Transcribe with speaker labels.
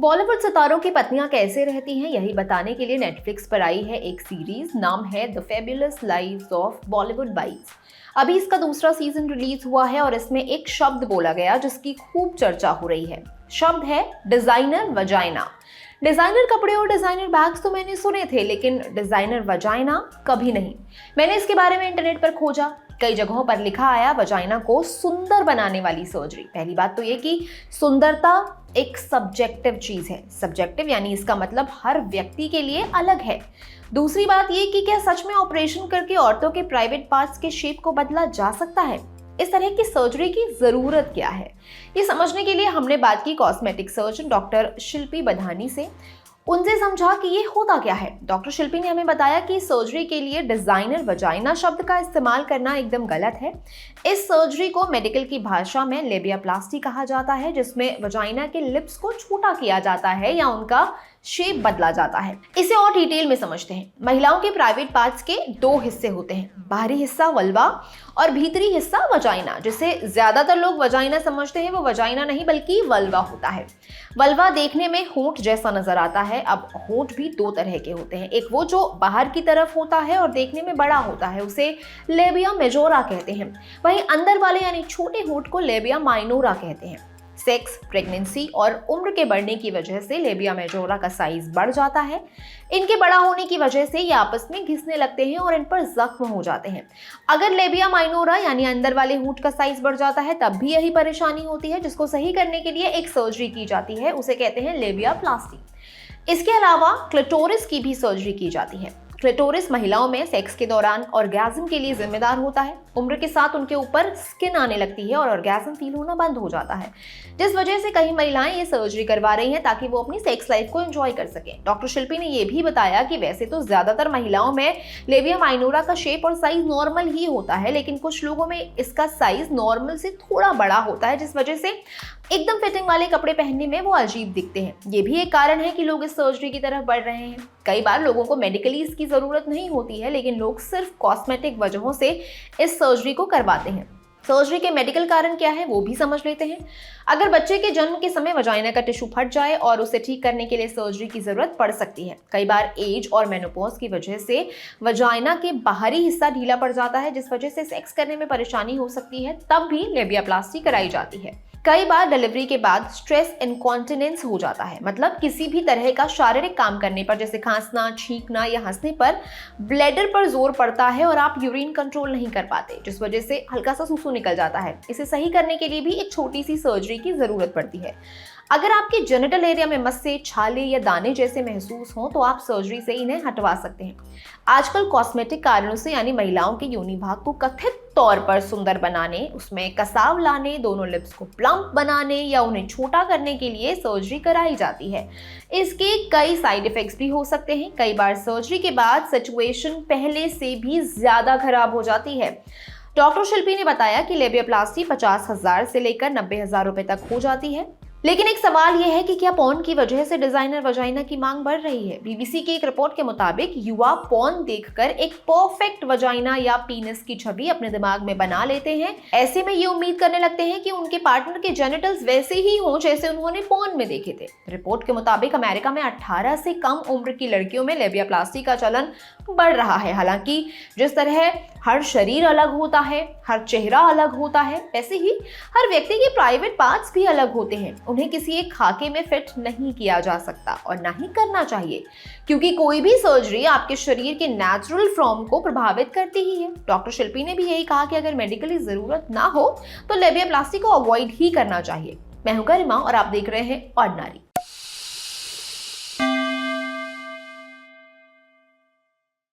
Speaker 1: बॉलीवुड सितारों की पत्नियां कैसे रहती हैं, यही बताने के लिए नेटफ्लिक्स पर आई है एक सीरीज। नाम है the fabulous lives of Bollywood wives. अभी इसका दूसरा सीजन रिलीज हुआ है और इसमें एक शब्द बोला गया जिसकी खूब चर्चा हो रही है। शब्द है डिजाइनर वजाइना। डिजाइनर कपड़े और डिजाइनर बैग्स तो मैंने सुने थे, लेकिन डिजाइनर वजाइना कभी नहीं। मैंने इसके बारे में इंटरनेट पर खोजा। कई जगहों पर लिखा आया वजाइना को सुंदर बनाने वाली सर्जरी। पहली बात तो ये कि सुंदरता एक सब्जेक्टिव चीज है। सब्जेक्टिव यानी इसका मतलब हर व्यक्ति के लिए अलग है। दूसरी बात ये कि क्या सच में ऑपरेशन करके औरतों के प्राइवेट पार्ट्स के शेप को बदला जा सकता है? इस तरह की सर्जरी की जरूरत क्या है, ये समझने के लिए हमने बात की कॉस्मेटिक सर्जन डॉक्टर शिल्पी बधानी से। उनसे समझा कि ये होता क्या है। डॉक्टर शिल्पी ने हमें बताया कि सर्जरी के लिए डिजाइनर वजाइना शब्द का इस्तेमाल करना एकदम गलत है। इस सर्जरी को मेडिकल की भाषा में लेबियाप्लास्टी कहा जाता है, जिसमें वजाइना के लिप्स को छोटा किया जाता है या उनका शेप बदला जाता है। इसे और डिटेल में समझते हैं। महिलाओं के प्राइवेट पार्ट्स के दो हिस्से होते हैं, बाहरी हिस्सा वल्वा और भीतरी हिस्सा वजाइना। जिसे ज्यादातर लोग वजाइना समझते हैं वो वजाइना नहीं बल्कि वल्वा होता है। वल्वा देखने में होंठ जैसा नजर आता है। अब होंठ भी दो तरह के होते हैं, एक वो जो बाहर की तरफ होता है और देखने में बड़ा होता है, उसे लेबिया मेजोरा कहते हैं। वहीं अंदर वाले यानी छोटे होंठ को लेबिया माइनोरा कहते हैं। सेक्स, प्रेगनेंसी और उम्र के बढ़ने की वजह से लेबिया मेजोरा का साइज बढ़ जाता है। इनके बड़ा होने की वजह से ये आपस में घिसने लगते हैं और इन पर जख्म हो जाते हैं। अगर लेबिया माइनोरा यानी अंदर वाले होंठ का साइज बढ़ जाता है तब भी यही परेशानी होती है, जिसको सही करने के लिए एक सर्जरी की जाती है, उसे कहते हैं लेबियाप्लास्टी। इसके अलावा क्लिटोरिस की भी सर्जरी की जाती है। क्लिटोरिस महिलाओं में सेक्स के दौरान ऑर्गेज्म के लिए जिम्मेदार होता है। उम्र के साथ उनके ऊपर स्किन आने लगती है और ऑर्गेज्म फील होना बंद हो जाता है, जिस वजह से कई महिलाएं ये सर्जरी करवा रही हैं ताकि वो अपनी सेक्स लाइफ को एंजॉय कर सकें। डॉक्टर शिल्पी ने ये भी बताया कि वैसे तो ज्यादातर महिलाओं में लेबिया माइनोरा का शेप और साइज नॉर्मल ही होता है, लेकिन कुछ लोगों में इसका साइज नॉर्मल से थोड़ा बड़ा होता है, जिस वजह से एकदम फिटिंग वाले कपड़े पहनने में वो अजीब दिखते हैं। ये भी एक कारण है कि लोग इस सर्जरी की तरफ बढ़ रहे हैं। कई बार लोगों को मेडिकली इसकी जरूरत नहीं होती है, लेकिन लोग सिर्फ कॉस्मेटिक वजहों से इस सर्जरी को करवाते हैं। सर्जरी के मेडिकल कारण क्या है वो भी समझ लेते हैं। अगर बच्चे के जन्म के समय वजाइना का टिश्यू फट जाए और उसे ठीक करने के लिए सर्जरी की जरूरत पड़ सकती है। कई बार एज और मेनोपॉज की वजह से वजाइना के बाहरी हिस्सा ढीला पड़ जाता है, जिस वजह से सेक्स करने में परेशानी हो सकती है, तब भी लेबियाप्लास्टी कराई जाती है। कई बार डिलीवरी के बाद स्ट्रेस इनकॉन्टिनेंस हो जाता है, मतलब किसी भी तरह का शारीरिक काम करने पर, जैसे खांसना, छींकना या हंसने पर ब्लैडर पर जोर पड़ता है और आप यूरिन कंट्रोल नहीं कर पाते, जिस वजह से हल्का सा सुसु निकल जाता है। इसे सही करने के लिए भी एक छोटी सी सर्जरी की जरूरत पड़ती है। अगर आपके जेनिटल एरिया में मस्से, छाले या दाने जैसे महसूस हों तो आप सर्जरी से इन्हें हटवा सकते हैं। आजकल कॉस्मेटिक कारणों से यानी महिलाओं के योनि भाग को कथित तौर पर सुंदर बनाने, उसमें कसाव लाने, दोनों लिप्स को प्लम्प बनाने या उन्हें छोटा करने के लिए सर्जरी कराई जाती है। इसके कई साइड इफेक्ट्स भी हो सकते हैं। कई बार सर्जरी के बाद सिचुएशन पहले से भी ज्यादा खराब हो जाती है। डॉक्टर शिल्पी ने बताया कि लेबियाप्लास्टी 50,000 से लेकर 90,000 रुपए तक हो जाती है। लेकिन एक सवाल यह है कि क्या पॉर्न की वजह से डिजाइनर वजाइना की मांग बढ़ रही है? बीबीसी की एक रिपोर्ट के मुताबिक युवा पॉर्न देखकर एक परफेक्ट वजाइना या पीनस की छवि अपने दिमाग में बना लेते हैं। ऐसे में ये उम्मीद करने लगते हैं कि उनके पार्टनर के जेनिटल्स वैसे ही हों जैसे उन्होंने पॉर्न में देखे थे। रिपोर्ट के मुताबिक अमेरिका में 18 से कम उम्र की लड़कियों में लेबियाप्लास्टी का चलन बढ़ रहा है। हालांकि जिस तरह हर शरीर अलग होता है, हर चेहरा अलग होता है, वैसे ही हर व्यक्ति के प्राइवेट पार्ट्स भी अलग होते हैं। उन्हें किसी एक खाके में फिट नहीं किया जा सकता और ना ही करना चाहिए, क्योंकि कोई भी सर्जरी आपके शरीर के नेचुरल फॉर्म को प्रभावित करती ही है। डॉक्टर शिल्पी ने भी यही कहा कि अगर मेडिकली जरूरत ना हो तो लेबियाप्लास्टी को अवॉइड ही करना चाहिए। मैं हूं गरिमा और आप देख रहे हैं ऑर्डिनरी।